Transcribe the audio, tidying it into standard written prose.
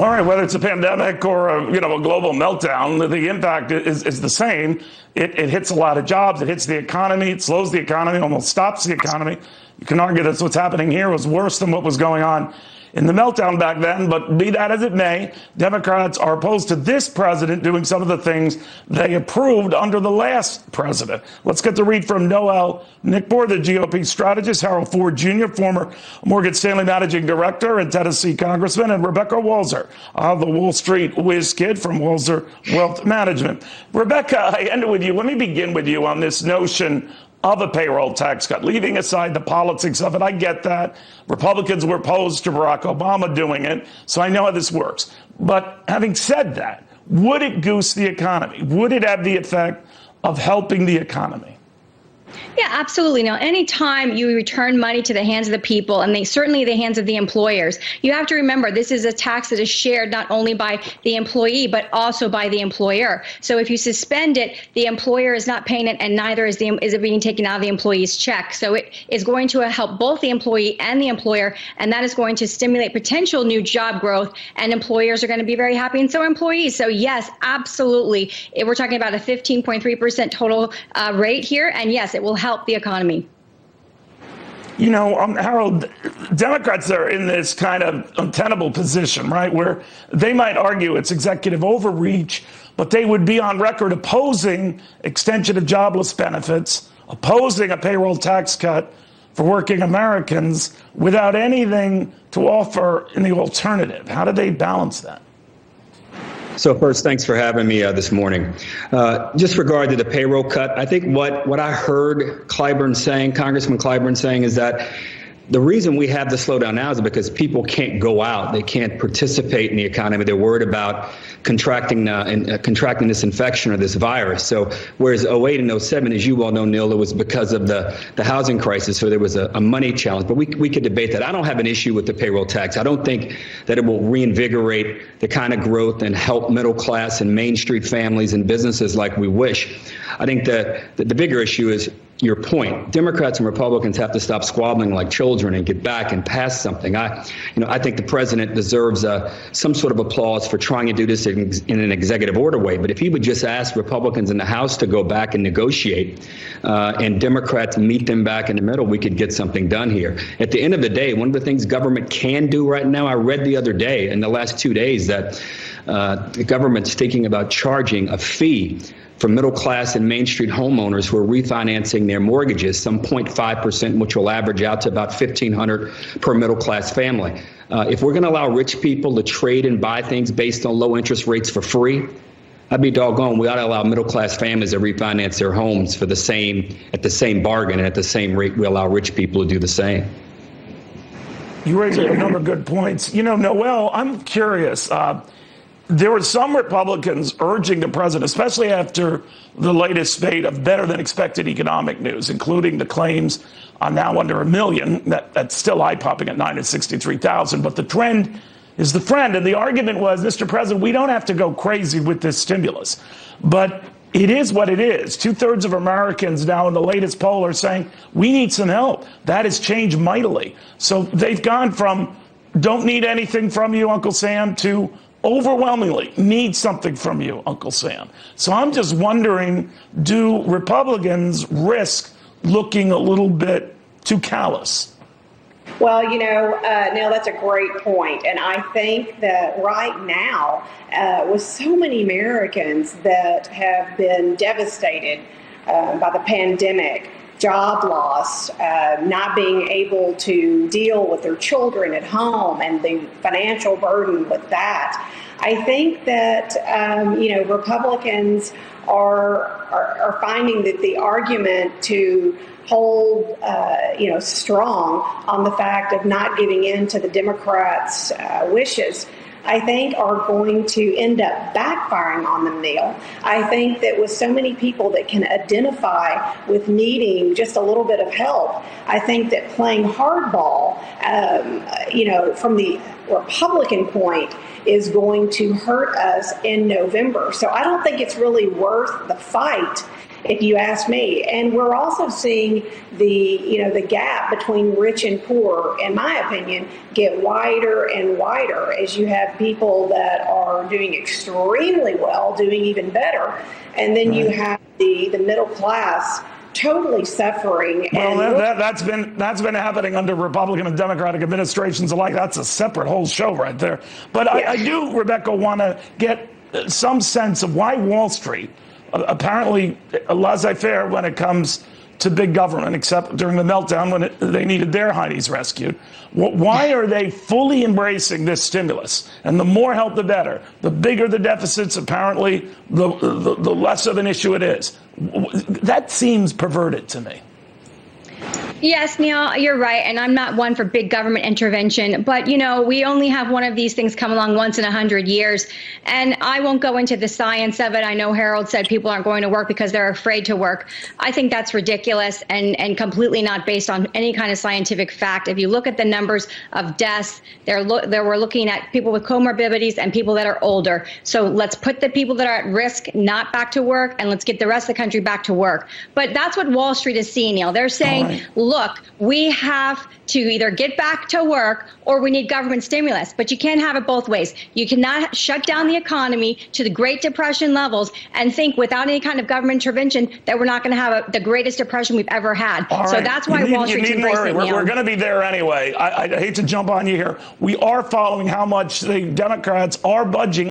All right, whether it's a pandemic or a global meltdown, the impact is the same. It hits a lot of jobs. It hits the economy. It slows the economy, almost stops the economy. You can argue that what's happening here was worse than what was going on in the meltdown back then, but be that as it may, Democrats are opposed to this president doing some of the things they approved under the last president. Let's get to read from Noelle, Nikpour, the GOP strategist, Harold Ford Jr., former Morgan Stanley managing director and Tennessee congressman, and Rebecca Walser, the Wall Street whiz kid from Walser Wealth Management. Rebecca, I ended with you. Let me begin with you on this notion of a payroll tax cut, leaving aside the politics of it. I get that. Republicans were opposed to Barack Obama doing it, so I know how this works. But having said that, would it goose the economy? Would it have the effect of helping the economy? Yeah, absolutely. Now, anytime you return money to the hands of the people, and certainly the hands of the employers, you have to remember this is a tax that is shared not only by the employee, but also by the employer. So if you suspend it, the employer is not paying it, and neither is it being taken out of the employee's check. So it is going to help both the employee and the employer, and that is going to stimulate potential new job growth, and employers are going to be very happy, and so are employees. So yes, absolutely. We're talking about a 15.3% total rate here, and yes, it will help the economy. Harold, Democrats are in this kind of untenable position, right, where they might argue it's executive overreach, but they would be on record opposing extension of jobless benefits, opposing a payroll tax cut for working Americans without anything to offer in the alternative. How do they balance that? So first, thanks for having me this morning. Just regard to the payroll cut, I think what I heard Congressman Clyburn saying is that the reason we have the slowdown now is because people can't go out. They can't participate in the economy. They're worried about contracting this infection or this virus. So whereas 08 and 07, as you well know, Neil, it was because of the housing crisis. So there was a money challenge. But we could debate that. I don't have an issue with the payroll tax. I don't think that it will reinvigorate the kind of growth and help middle class and Main Street families and businesses like we wish. I think the bigger issue is your point. Democrats and Republicans have to stop squabbling like children and get back and pass something. I think the president deserves some sort of applause for trying to do this in an executive order way. But if he would just ask Republicans in the House to go back and negotiate, and Democrats meet them back in the middle, we could get something done here. At the end of the day, one of the things government can do right now, I read the other day in the last 2 days that the government's thinking about charging a fee for middle class and Main Street homeowners who are refinancing their mortgages, some 0.5%, which will average out to about $1,500 per middle class family. If we're going to allow rich people to trade and buy things based on low interest rates for free, I'd be doggone. We ought to allow middle class families to refinance their homes at the same bargain and at the same rate we allow rich people to do the same. You raise a number of good points. Noelle, I'm curious. There were some Republicans urging the president, especially after the latest spate of better than expected economic news, including the claims on now under 1 million, that's still eye-popping at 963,000. But the trend is the friend. And the argument was, Mr. President, we don't have to go crazy with this stimulus. But it is what it is. 2/3 of Americans now in the latest poll are saying we need some help. That has changed mightily. So they've gone from don't need anything from you, Uncle Sam, to overwhelmingly need something from you, Uncle Sam. So I'm just wondering, do Republicans risk looking a little bit too callous? Well, Neil, that's a great point. And I think that right now, with so many Americans that have been devastated by the pandemic, job loss, not being able to deal with their children at home and the financial burden with that. I think that, Republicans are finding that the argument to hold, strong on the fact of not giving in to the Democrats' wishes, I think are going to end up backfiring on them, Neil. I think that with so many people that can identify with needing just a little bit of help, I think that playing hardball, from the Republican point is going to hurt us in November. So I don't think it's really worth the fight if you ask me. And we're also seeing the gap between rich and poor, in my opinion, get wider and wider as you have people that are doing extremely well, doing even better, and then you have the middle class totally suffering. Well, that's been happening under Republican and Democratic administrations alike. That's a separate whole show right there. But I do, Rebecca, want to get some sense of why Wall Street, apparently laissez-faire when it comes to big government, except during the meltdown when they needed their Heinis rescued. Why are they fully embracing this stimulus? And the more help, the better. The bigger the deficits, apparently, the less of an issue it is. That seems perverted to me. Yes, Neil, you're right. And I'm not one for big government intervention. But, we only have one of these things come along once in 100 years. And I won't go into the science of it. I know Harold said people aren't going to work because they're afraid to work. I think that's ridiculous and completely not based on any kind of scientific fact. If you look at the numbers of deaths, we're looking at people with comorbidities and people that are older. So let's put the people that are at risk not back to work, and let's get the rest of the country back to work. But that's what Wall Street is seeing, Neil. They're saying, look, we have to either get back to work or we need government stimulus. But you can't have it both ways. You cannot shut down the economy to the Great Depression levels and think without any kind of government intervention that we're not going to have the greatest depression we've ever had. So that's why Wall Street's embracing it. We're going to be there anyway. I hate to jump on you here. We are following how much the Democrats are budging